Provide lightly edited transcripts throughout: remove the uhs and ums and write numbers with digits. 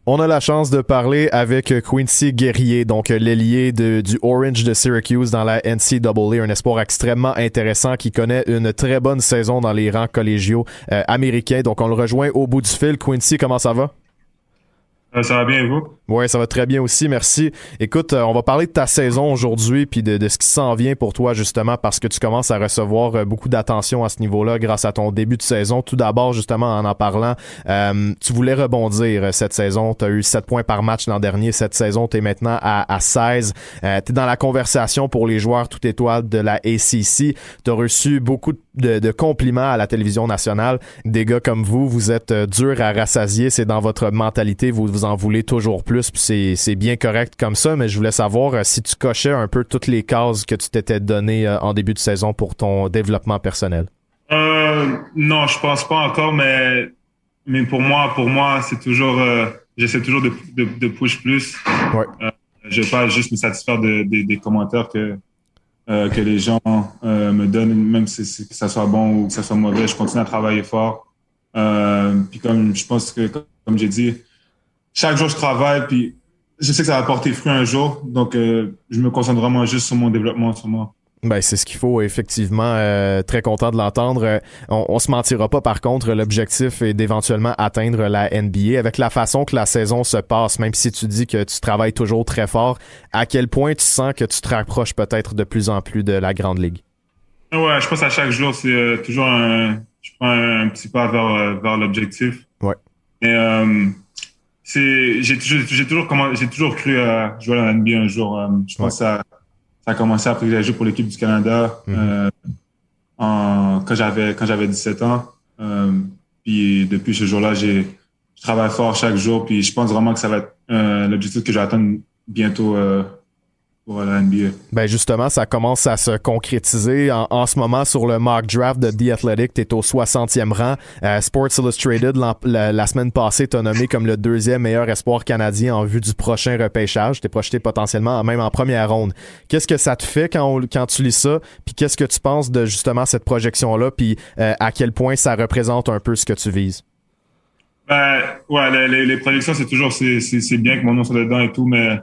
On a la chance de parler avec Quincy Guerrier, donc l'ailier du Orange de Syracuse dans la NCAA, un espoir extrêmement intéressant qui connaît une très bonne saison dans les rangs collégiaux américains. Donc on le rejoint au bout du fil. Quincy, comment ça va? Ça va bien et vous? Oui, ça va très bien aussi, merci. Écoute, on va parler de ta saison aujourd'hui puis de ce qui s'en vient pour toi justement parce que tu commences à recevoir beaucoup d'attention à ce niveau-là grâce à ton début de saison. Tout d'abord, justement, en parlant, tu voulais rebondir cette saison. Tu as eu 7 points par match l'an dernier. Cette saison, tu es maintenant à 16. Tu es dans la conversation pour les joueurs toute étoile de la ACC. Tu as reçu beaucoup de compliments à la télévision nationale. Des gars comme vous êtes durs à rassasier. C'est dans votre mentalité. Vous en voulez toujours plus. Puis c'est bien correct comme ça, mais je voulais savoir si tu cochais un peu toutes les cases que tu t'étais donné en début de saison pour ton développement personnel. Non, je pense pas encore, mais pour moi, c'est toujours, j'essaie toujours de push plus. Ouais. Je vais pas juste me satisfaire des commentaires que les gens me donnent, même si que ça soit bon ou que ça soit mauvais. Je continue à travailler fort. Puis comme je pense que, comme j'ai dit, chaque jour, je travaille, puis je sais que ça va porter fruit un jour. Donc, je me concentre vraiment juste sur mon développement en ce moment. Ben, c'est ce qu'il faut, effectivement. Très content de l'entendre. On se mentira pas, par contre, l'objectif est d'éventuellement atteindre la NBA. Avec la façon que la saison se passe, même si tu dis que tu travailles toujours très fort, à quel point tu sens que tu te rapproches peut-être de plus en plus de la Grande Ligue? Ouais, je pense à chaque jour, c'est toujours je prends un petit pas vers l'objectif. Ouais. Mais j'ai toujours cru à jouer à la NBA un jour. Je pense que ça a commencé après que j'ai joué pour l'équipe du Canada quand j'avais 17 ans. Puis depuis ce jour-là, je travaille fort chaque jour. Puis je pense vraiment que ça va être l'objectif que je vais atteindre bientôt pour la NBA. Ben justement, ça commence à se concrétiser en ce moment sur le mock draft de The Athletic. Tu es au 60e rang. Sports Illustrated, la semaine passée, t'a nommé comme le deuxième meilleur espoir canadien en vue du prochain repêchage. T'es projeté potentiellement même en première ronde. Qu'est-ce que ça te fait quand tu lis ça? Puis qu'est-ce que tu penses de justement cette projection-là? Puis à quel point ça représente un peu ce que tu vises? Ben, ouais, les projections, c'est bien que mon nom soit dedans et tout, mais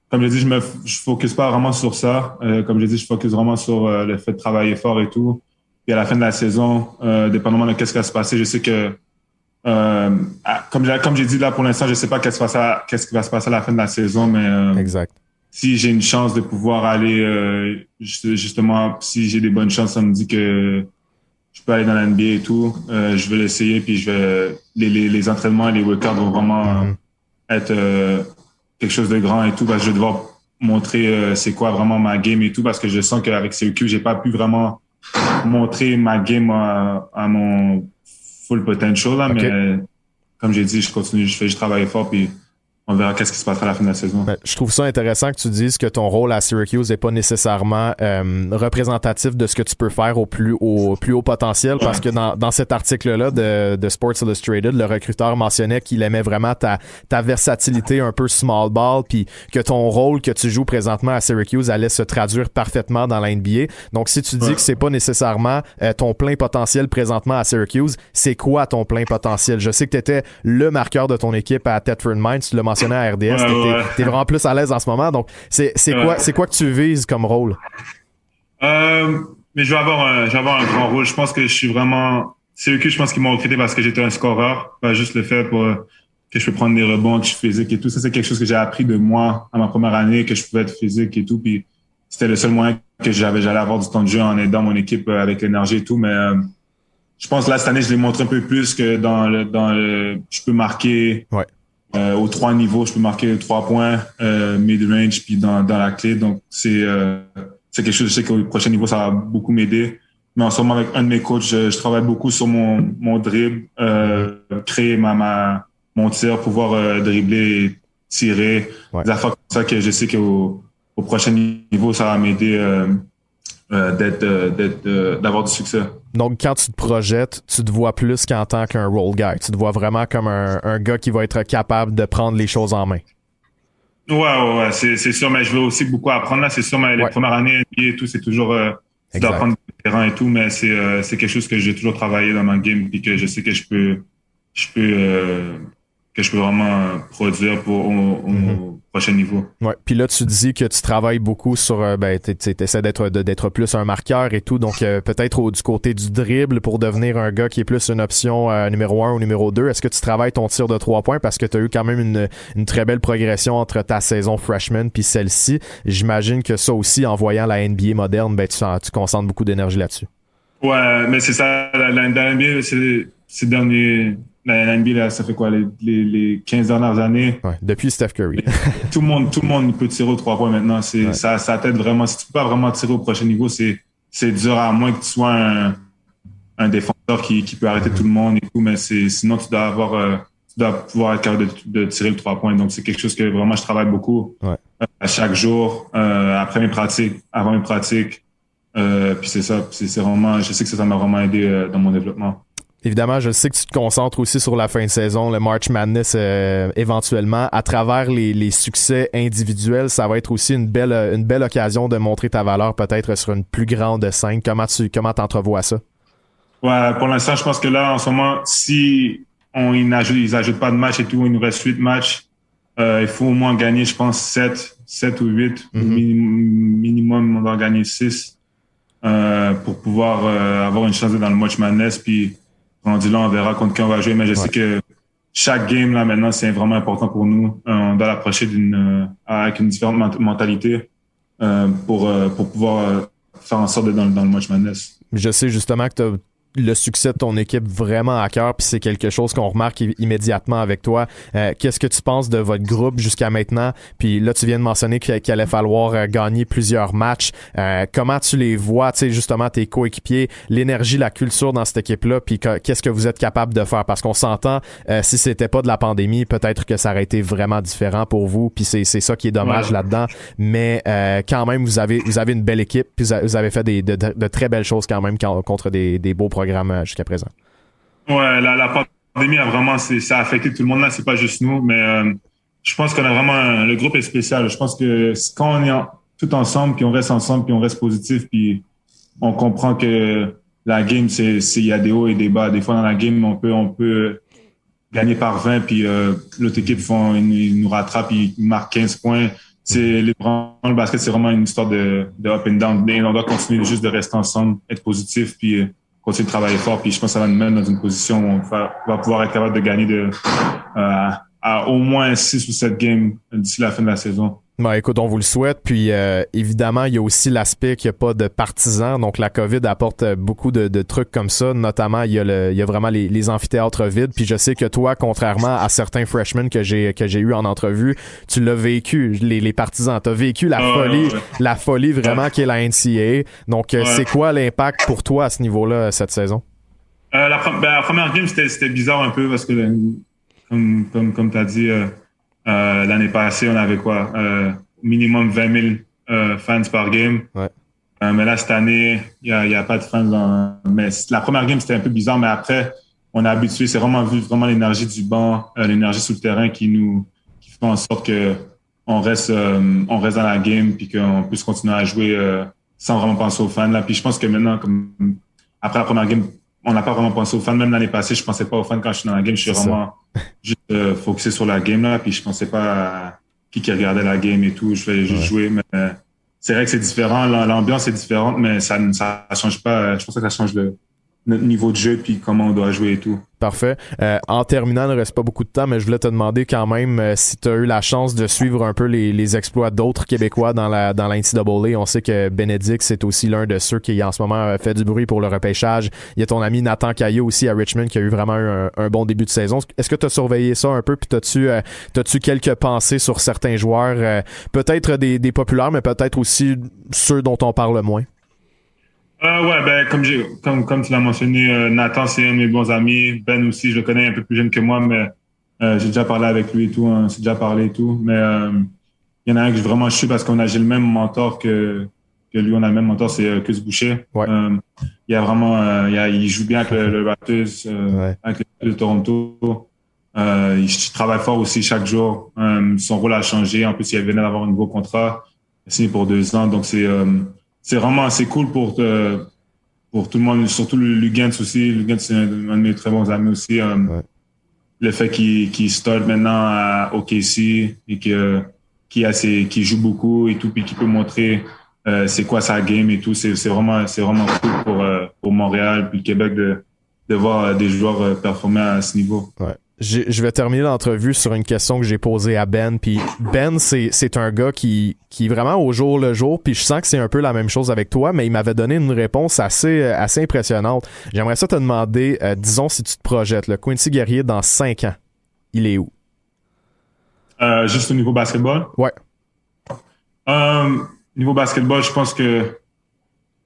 comme je dis, je focus pas vraiment sur ça. Comme je dis, je focus vraiment sur le fait de travailler fort et tout. Puis à la fin de la saison, dépendamment de qu'est-ce qui va se passer, je sais que comme j'ai dit là pour l'instant, je sais pas qu'est-ce qui va se passer à la fin de la saison, mais Exact. si j'ai une chance de pouvoir aller justement, si j'ai des bonnes chances, ça me dit que je peux aller dans la NBA et tout. Je vais l'essayer, puis les entraînements et les workouts vont vraiment être quelque chose de grand et tout, parce que je vais devoir montrer c'est quoi vraiment ma game et tout, parce que je sens qu'avec CEQ, j'ai pas pu vraiment montrer ma game à mon full potential, là, Okay. mais comme j'ai dit, je travaille fort, puis on verra qu'est-ce qui se passera à la fin de la saison. Ben, je trouve ça intéressant que tu dises que ton rôle à Syracuse n'est pas nécessairement représentatif de ce que tu peux faire au plus haut potentiel, parce que dans cet article-là de Sports Illustrated, le recruteur mentionnait qu'il aimait vraiment ta versatilité un peu small ball, puis que ton rôle que tu joues présentement à Syracuse allait se traduire parfaitement dans la NBA. Donc si tu dis que c'est pas nécessairement ton plein potentiel présentement à Syracuse, c'est quoi ton plein potentiel? Je sais que tu étais le marqueur de ton équipe à Thetford Mines, tu l'as mentionné à RDS, t'es vraiment plus à l'aise en ce moment, donc c'est quoi que tu vises comme rôle? Mais je vais avoir un grand rôle. Je pense que je suis vraiment, c'est eux que je pense qu'ils m'ont recruté parce que j'étais un scoreur, pas juste le fait que je peux prendre des rebonds, que je suis physique et tout. Ça, c'est quelque chose que j'ai appris de moi à ma première année, que je pouvais être physique et tout. Puis c'était le seul moyen que j'allais avoir du temps de jeu en aidant mon équipe avec l'énergie et tout. Mais je pense que là, cette année, je l'ai montré un peu plus que je peux marquer. Ouais. Aux 3 niveaux, je peux marquer 3 points, mid-range, puis dans la clé. Donc, c'est quelque chose, je sais qu'au prochain niveau, ça va beaucoup m'aider. Mais en ce moment, avec un de mes coachs, je travaille beaucoup sur mon dribble, créer mon tir, pouvoir dribbler et tirer. Ouais. Des affaires comme ça que je sais qu'au prochain niveau, ça va m'aider d'avoir du succès. Donc, quand tu te projettes, tu te vois plus qu'en tant qu'un role guy. Tu te vois vraiment comme un gars qui va être capable de prendre les choses en main. Ouais, c'est sûr, mais je veux aussi beaucoup apprendre là. C'est sûr, mais les premières années NBA et tout, c'est toujours d'apprendre du terrain et tout, mais c'est quelque chose que j'ai toujours travaillé dans ma game, puis que je sais que je peux que je peux vraiment produire au prochain niveau. Ouais. Puis là, tu dis que tu travailles beaucoup sur, t'essaies d'être plus un marqueur et tout, donc peut-être du côté du dribble pour devenir un gars qui est plus une option numéro 1 ou numéro 2. Est-ce que tu travailles ton tir de 3 points parce que tu as eu quand même une très belle progression entre ta saison freshman puis celle-ci? J'imagine que ça aussi, en voyant la NBA moderne, tu concentres beaucoup d'énergie là-dessus. Ouais, mais c'est ça, la NBA, c'est dernier. La NBA, là, ça fait quoi, les 15 dernières années? Ouais, depuis Steph Curry. tout le monde peut tirer aux 3 points maintenant. Ça t'aide vraiment. Si tu peux pas vraiment tirer au prochain niveau, c'est dur, à moins que tu sois un défenseur qui peut arrêter tout le monde et tout, mais sinon tu dois pouvoir être capable de tirer le 3 points. Donc c'est quelque chose que vraiment je travaille beaucoup à chaque jour, après mes pratiques, avant mes pratiques. Puis c'est ça, c'est vraiment, je sais que ça m'a vraiment aidé dans mon développement. Évidemment, je sais que tu te concentres aussi sur la fin de saison, le March Madness éventuellement. À travers les succès individuels, ça va être aussi une belle occasion de montrer ta valeur peut-être sur une plus grande scène. Comment t'entrevois ça? Ouais, pour l'instant, je pense que là, en ce moment, si ils ajoutent pas de match et tout, il nous reste 8 matchs, il faut au moins gagner, je pense, 7 ou 8. Minimum, on doit gagner 6 pour pouvoir avoir une chance d'être dans le March Madness. Puis, rendu là, on verra contre qui on va jouer. Mais je sais que chaque game, là, maintenant, c'est vraiment important pour nous. On doit l'approcher avec une différente mentalité pour pouvoir faire en sorte d'être dans le March Madness. Je sais justement que tu as le succès de ton équipe vraiment à cœur, puis c'est quelque chose qu'on remarque immédiatement avec toi. Qu'est-ce que tu penses de votre groupe jusqu'à maintenant? Puis là, tu viens de mentionner qu'il allait falloir gagner plusieurs matchs. Comment tu les vois, tu sais, justement, tes coéquipiers, l'énergie, la culture dans cette équipe-là, puis qu'est-ce que vous êtes capable de faire? Parce qu'on s'entend, si c'était pas de la pandémie, peut-être que ça aurait été vraiment différent pour vous, puis c'est ça qui est dommage là-dedans. Mais quand même, vous avez une belle équipe, puis vous avez fait de très belles choses quand même contre des beaux programme jusqu'à présent. Ouais, la pandémie a vraiment, ça a affecté tout le monde là, c'est pas juste nous, mais je pense qu'on a vraiment, le groupe est spécial. Je pense que quand on est tout ensemble, puis on reste ensemble, puis on reste positif, puis on comprend que la game, il y a des hauts et des bas. Des fois dans la game, on peut gagner par 20, puis l'autre équipe ils nous rattrapent, ils marquent 15 points. Le basket, c'est vraiment une histoire de up and down. Mais on doit continuer juste de rester ensemble, être positif, puis continuer de travailler fort, puis je pense que ça va nous mettre dans une position où on va pouvoir être capable de gagner à au moins 6 ou 7 games d'ici la fin de la saison. Ben, écoute, on vous le souhaite. Puis évidemment, il y a aussi l'aspect qu'il n'y a pas de partisans. Donc la COVID apporte beaucoup de trucs comme ça. Notamment, il y a vraiment les amphithéâtres vides. Puis je sais que toi, contrairement à certains freshmen que j'ai eu en entrevue, tu l'as vécu, les partisans. Tu as vécu la folie vraiment qui est la NCAA. Donc c'est quoi l'impact pour toi à ce niveau-là cette saison? La première game, c'était bizarre un peu parce que comme tu as dit, l'année passée, on avait quoi? Minimum 20 000 fans par game. Ouais. Mais là, cette année, il y a pas de fans. Mais la première game, c'était un peu bizarre, mais après, on est habitué. C'est vraiment l'énergie du banc, l'énergie sur le terrain qui fait en sorte que on reste dans la game puis qu'on puisse continuer à jouer sans vraiment penser aux fans. Là. Puis je pense que maintenant, après la première game, on n'a pas vraiment pensé aux fans. Même l'année passée, je pensais pas aux fans quand je suis dans la game. Je suis vraiment juste focusé sur la game là. Puis je pensais pas à qui regardait la game et tout. Je vais juste jouer. Mais c'est vrai que c'est différent. L'ambiance est différente, mais ça change pas. Je pense que ça change notre niveau de jeu puis comment on doit jouer et tout. Parfait. En terminant, il ne reste pas beaucoup de temps, mais je voulais te demander quand même si tu as eu la chance de suivre un peu les exploits d'autres Québécois dans la NCAA. On sait que Bénédicte, c'est aussi l'un de ceux qui en ce moment fait du bruit pour le repêchage. Il y a ton ami Nathan Caillot aussi à Richmond qui a eu vraiment un bon début de saison. Est-ce que tu as surveillé ça un peu puis t'as-tu quelques pensées sur certains joueurs, peut-être des populaires, mais peut-être aussi ceux dont on parle moins? Comme tu l'as mentionné, Nathan, c'est un de mes bons amis. Ben aussi, je le connais un peu plus jeune que moi, mais j'ai déjà parlé avec lui et tout, on s'est déjà parlé et tout. Mais il y en a un que vraiment je suis parce j'ai le même mentor que lui, on a le même mentor, c'est Cus Boucher. Ouais. Il y a vraiment, il joue bien avec le Raptors, avec les Raptors de Toronto. Il travaille fort aussi chaque jour. Son rôle a changé. En plus, il venait d'avoir un nouveau contrat, signé pour 2 ans. Donc c'est cool pour tout le monde, surtout Lugans aussi. Lugans, c'est un de mes très bons amis aussi. le fait qu'il start maintenant à OKC et qui joue beaucoup et tout, puis qui peut montrer c'est quoi sa game et tout, c'est vraiment cool pour Montréal puis le Québec de voir des joueurs performer à ce niveau. Ouais. Je vais terminer l'entrevue sur une question que j'ai posée à Ben. Puis Ben, c'est un gars qui est vraiment au jour le jour. Puis je sens que c'est un peu la même chose avec toi, mais il m'avait donné une réponse assez impressionnante. J'aimerais ça te demander, disons si tu te projettes, le Quincy Guerrier dans 5 ans, il est où? Juste au niveau basketball? Ouais. Niveau basketball, je pense que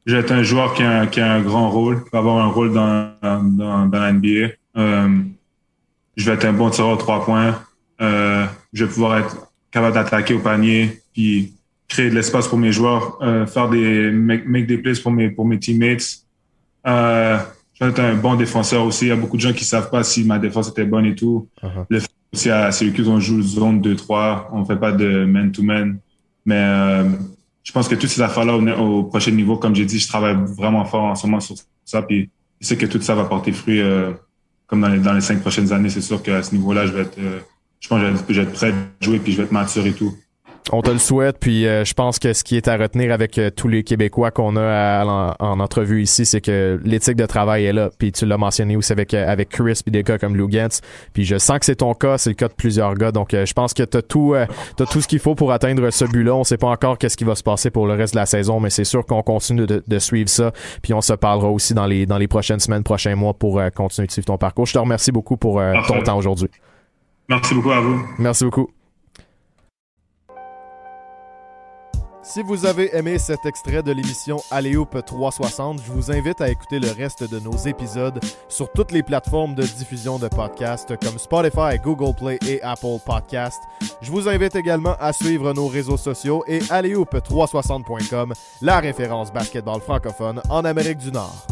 je vais être un joueur qui a un grand rôle, qui va avoir un rôle dans la NBA. Je vais être un bon tireur de 3 points. Je vais pouvoir être capable d'attaquer au panier, puis créer de l'espace pour mes joueurs, faire make des plays pour mes teammates. Je vais être un bon défenseur aussi. Il y a beaucoup de gens qui savent pas si ma défense était bonne et tout. Uh-huh. Le fait aussi à Syracuse, on joue zone 2-3, on fait pas de man-to-man. Mais je pense que toutes ces affaires-là au prochain niveau, comme j'ai dit, je travaille vraiment fort en ce moment sur ça, puis je sais que tout ça va porter fruit comme dans les 5 prochaines années. C'est sûr qu'à ce niveau-là, je pense que je vais être prêt à jouer, puis je vais être mature et tout. On te le souhaite, puis je pense que ce qui est à retenir avec tous les Québécois qu'on a en entrevue ici, c'est que l'éthique de travail est là. Puis tu l'as mentionné aussi avec Chris, puis des gars comme Lou Gantz. Puis je sens que c'est ton cas, c'est le cas de plusieurs gars. Donc je pense que t'as tout ce qu'il faut pour atteindre ce but-là. On sait pas encore qu'est-ce qui va se passer pour le reste de la saison, mais c'est sûr qu'on continue de suivre ça. Puis on se parlera aussi dans les prochaines semaines, prochains mois pour continuer de suivre ton parcours. Je te remercie beaucoup pour ton temps aujourd'hui. Merci beaucoup à vous. Merci beaucoup. Si vous avez aimé cet extrait de l'émission Alley-Oop 360, je vous invite à écouter le reste de nos épisodes sur toutes les plateformes de diffusion de podcasts comme Spotify, Google Play et Apple Podcasts. Je vous invite également à suivre nos réseaux sociaux et alleyhoop360.com, la référence basketball francophone en Amérique du Nord.